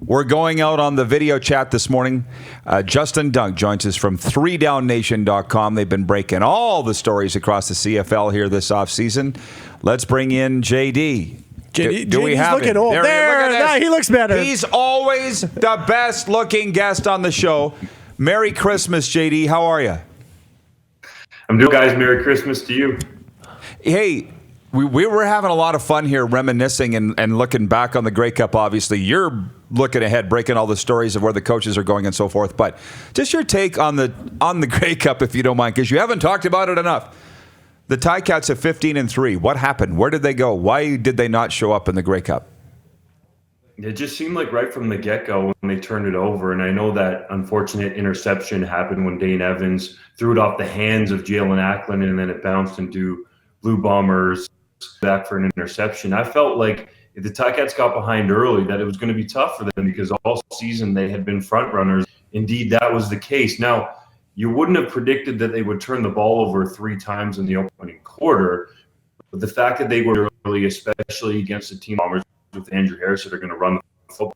We're going out on the video chat this morning. Justin Dunk joins us from 3DownNation.com. They've been breaking all the stories across the CFL here this offseason. Let's bring in JD. Do we have looking old. There, he looks better. He's always the best looking guest on the show. Merry Christmas, JD. How are you? I'm doing, guys. Merry Christmas to you. Hey, we were having a lot of fun here reminiscing and looking back on the Grey Cup. Obviously, you're looking ahead, breaking all the stories of where the coaches are going and so forth. But just your take on the Grey Cup, if you don't mind, because you haven't talked about it enough. The Ticats at 15-3. What happened? Where did they go? Why did they not show up in the Grey Cup? It just seemed like right from the get-go when they turned it over, and I know that unfortunate interception happened when Dane Evans threw it off the hands of Jalen Acklin, and then it bounced into Blue Bombers back for an interception. I felt like if the Ticats got behind early, that it was going to be tough for them because all season they had been front runners. Indeed, that was the case. Now, you wouldn't have predicted that they would turn the ball over 3 times in the opening quarter, but the fact that they were early, especially against the team Bombers with Andrew Harris that are going to run the football,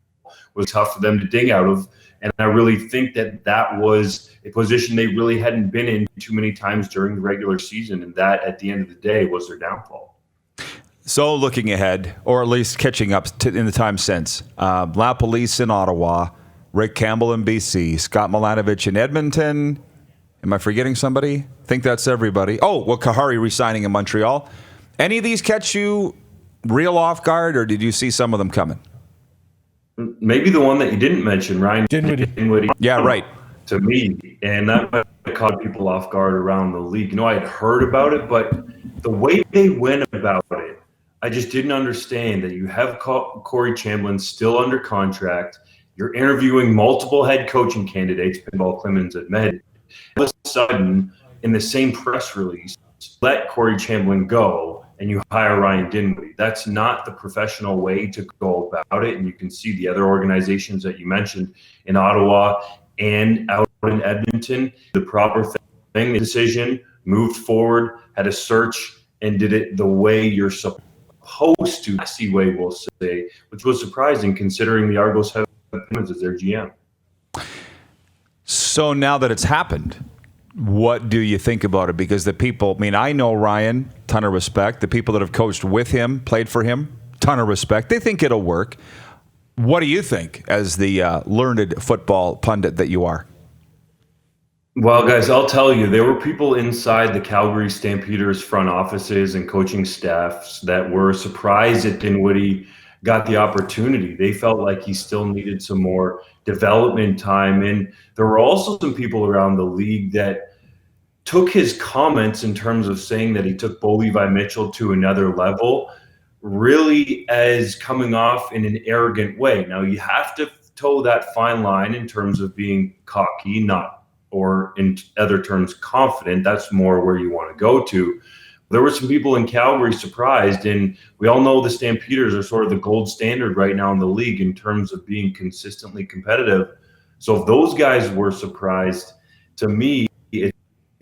was tough for them to dig out of. And I really think that was a position they really hadn't been in too many times during the regular season, and that, at the end of the day, was their downfall. So looking ahead, or at least catching up in the time since, La Police in Ottawa, Rick Campbell in BC, Scott Milanovich in Edmonton. Am I forgetting somebody? I think that's everybody. Oh, well, Kahari re-signing in Montreal. Any of these catch you real off guard, or did you see some of them coming? Maybe the one that you didn't mention, Ryan Dinwiddie. Yeah, right. To me, and that might have caught people off guard around the league. You know, I had heard about it, but the way they went about it, I just didn't understand that you have Corey Chamblin still under contract. You're interviewing multiple head coaching candidates, Pinball Clemens admitted. All of a sudden, in the same press release, let Corey Chamblin go and you hire Ryan Dinwiddie. That's not the professional way to go about it. And you can see the other organizations that you mentioned in Ottawa and out in Edmonton, the proper thing, the decision, moved forward, had a search, and did it the way you're supposed to, messy way, we'll say, which was surprising considering the Argos have Clemens as their GM. So now that it's happened, what do you think about it? Because the people, I mean, I know Ryan, ton of respect. The people that have coached with him, played for him, ton of respect. They think it'll work. What do you think as the learned football pundit that you are? Well, guys, I'll tell you, there were people inside the Calgary Stampeders front offices and coaching staffs that were surprised that Dinwiddie got the opportunity. They felt like he still needed some more development time. And there were also some people around the league that took his comments in terms of saying that he took Bo Levi Mitchell to another level really as coming off in an arrogant way. Now, you have to toe that fine line in terms of being cocky, not, or in other terms, confident. That's more where you want to go to. There were some people in Calgary surprised, and we all know the Stampeders are sort of the gold standard right now in the league in terms of being consistently competitive. So if those guys were surprised, to me, it's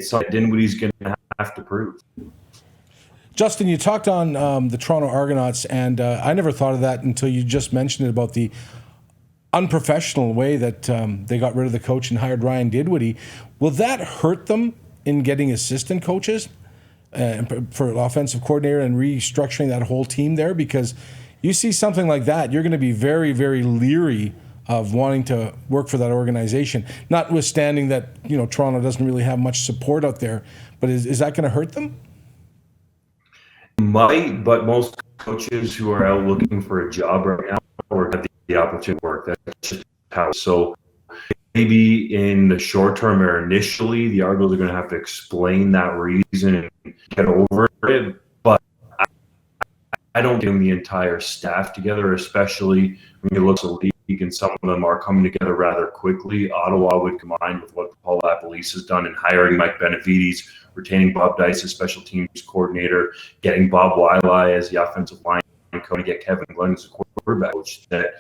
something Dinwiddie's going to have to prove. Justin, you talked on the Toronto Argonauts, and I never thought of that until you just mentioned it about the unprofessional way that they got rid of the coach and hired Ryan Dinwiddie. Will that hurt them in getting assistant coaches for an offensive coordinator and restructuring that whole team there? Because you see something like that, you're going to be very, very leery of wanting to work for that organization, notwithstanding that, you know, Toronto doesn't really have much support out there. But is that going to hurt them? Might, but most coaches who are out looking for a job right now or have the opportunity to work, that's just how. So maybe in the short term or initially, the Argos are going to have to explain that reason and get over it. But I don't get the entire staff together, especially when you look at the league and some of them are coming together rather quickly. Ottawa would combine with what Paul LaPolice has done in hiring Mike Benavides, retaining Bob Dice as special teams coordinator, getting Bob Wiley as the offensive line coach, to get Kevin Glenn as a quarterback coach. That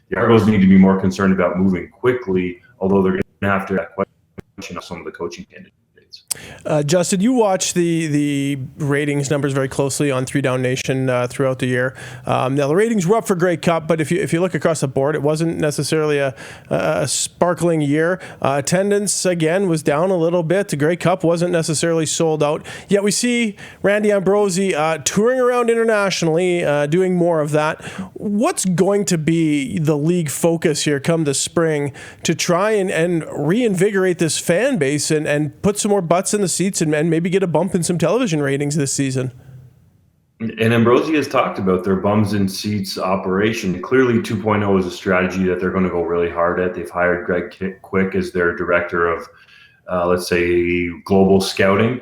the Argos need to be more concerned about moving quickly, although they're going to have to ask questions of some of the coaching candidates. Justin, you watch the ratings numbers very closely on 3DownNation throughout the year. Now the ratings were up for Grey Cup, but if you look across the board, it wasn't necessarily a sparkling year. Attendance again was down a little bit. The Grey Cup wasn't necessarily sold out. Yet we see Randy Ambrosie touring around internationally, doing more of that. What's going to be the league focus here come the spring to try and reinvigorate this fan base and put some more butts in the seats and maybe get a bump in some television ratings this season? And Ambrosie has talked about their bums in seats operation. Clearly 2.0 is a strategy that they're going to go really hard at. They've hired Greg Quick as their director of, let's say, global scouting.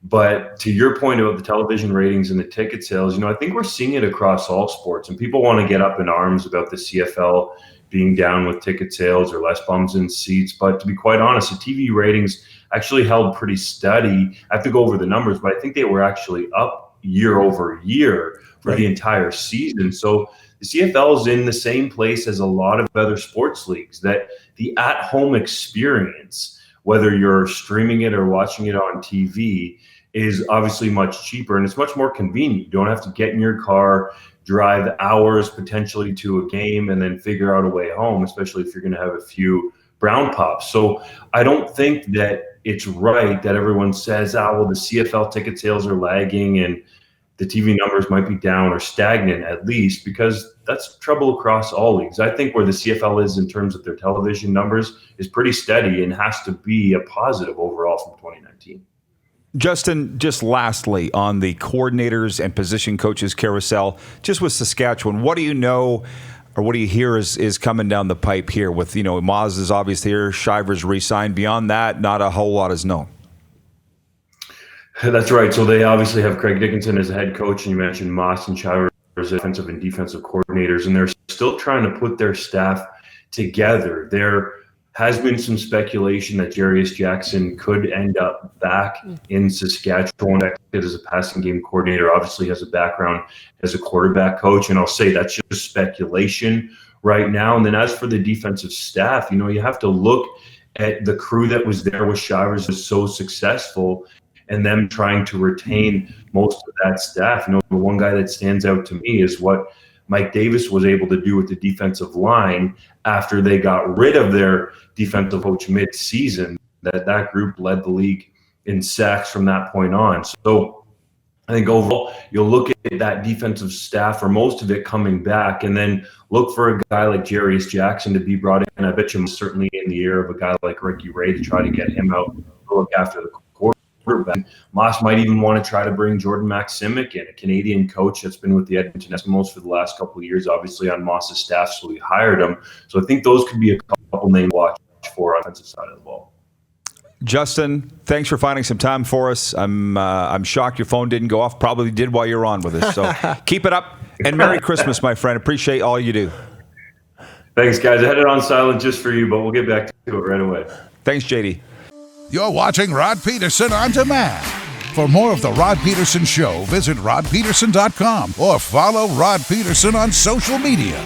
But to your point about the television ratings and the ticket sales, I think we're seeing it across all sports. And people want to get up in arms about the CFL being down with ticket sales or less bums in seats. But to be quite honest, the TV ratings actually held pretty steady. I have to go over the numbers, but I think they were actually up year over year for the entire season. So the CFL is in the same place as a lot of other sports leagues, that the at-home experience, whether you're streaming it or watching it on TV, is obviously much cheaper and it's much more convenient. You don't have to get in your car, drive hours potentially to a game, and then figure out a way home, especially if you're going to have a few brown pops. So I don't think that it's right that everyone says, well, the CFL ticket sales are lagging and the TV numbers might be down or stagnant, at least, because that's trouble across all leagues. I think where the CFL is in terms of their television numbers is pretty steady and has to be a positive overall from 2019. Justin, just lastly on the coordinators and position coaches carousel, just with Saskatchewan, what do you know or what do you hear is coming down the pipe here with, Moz is obviously here, Shivers re-signed. Beyond that, not a whole lot is known. That's right. So they obviously have Craig Dickinson as a head coach, and you mentioned Moss and Shivers as offensive and defensive coordinators, and they're still trying to put their staff together. There has been some speculation that Jarius Jackson could end up back in Saskatchewan as a passing game coordinator. Obviously has a background as a quarterback coach, and I'll say that's just speculation right now. And then as for the defensive staff, you have to look at the crew that was there with Shivers was so successful and them trying to retain most of that staff. The one guy that stands out to me is what Mike Davis was able to do with the defensive line after they got rid of their defensive coach mid-season. That group led the league in sacks from that point on. So I think overall, you'll look at that defensive staff, or most of it, coming back, and then look for a guy like Jarius Jackson to be brought in. I bet you certainly in the ear of a guy like Ricky Ray to try to get him out to look after the quarterback. Moss might even want to try to bring Jordan Maximic in, a Canadian coach that's been with the Edmonton Eskimos for the last couple of years, obviously on Moss's staff, so we hired him. So I think those could be a couple names to watch for on the offensive side of the ball. Justin, thanks for finding some time for us. I'm shocked your phone didn't go off. Probably did while you were on with us. So keep it up, and Merry Christmas, my friend. Appreciate all you do. Thanks, guys. I had it on silent just for you, but we'll get back to it right away. Thanks, JD. You're watching Rod Pedersen On Demand. For more of The Rod Pedersen Show, visit rodpedersen.com or follow Rod Pedersen on social media.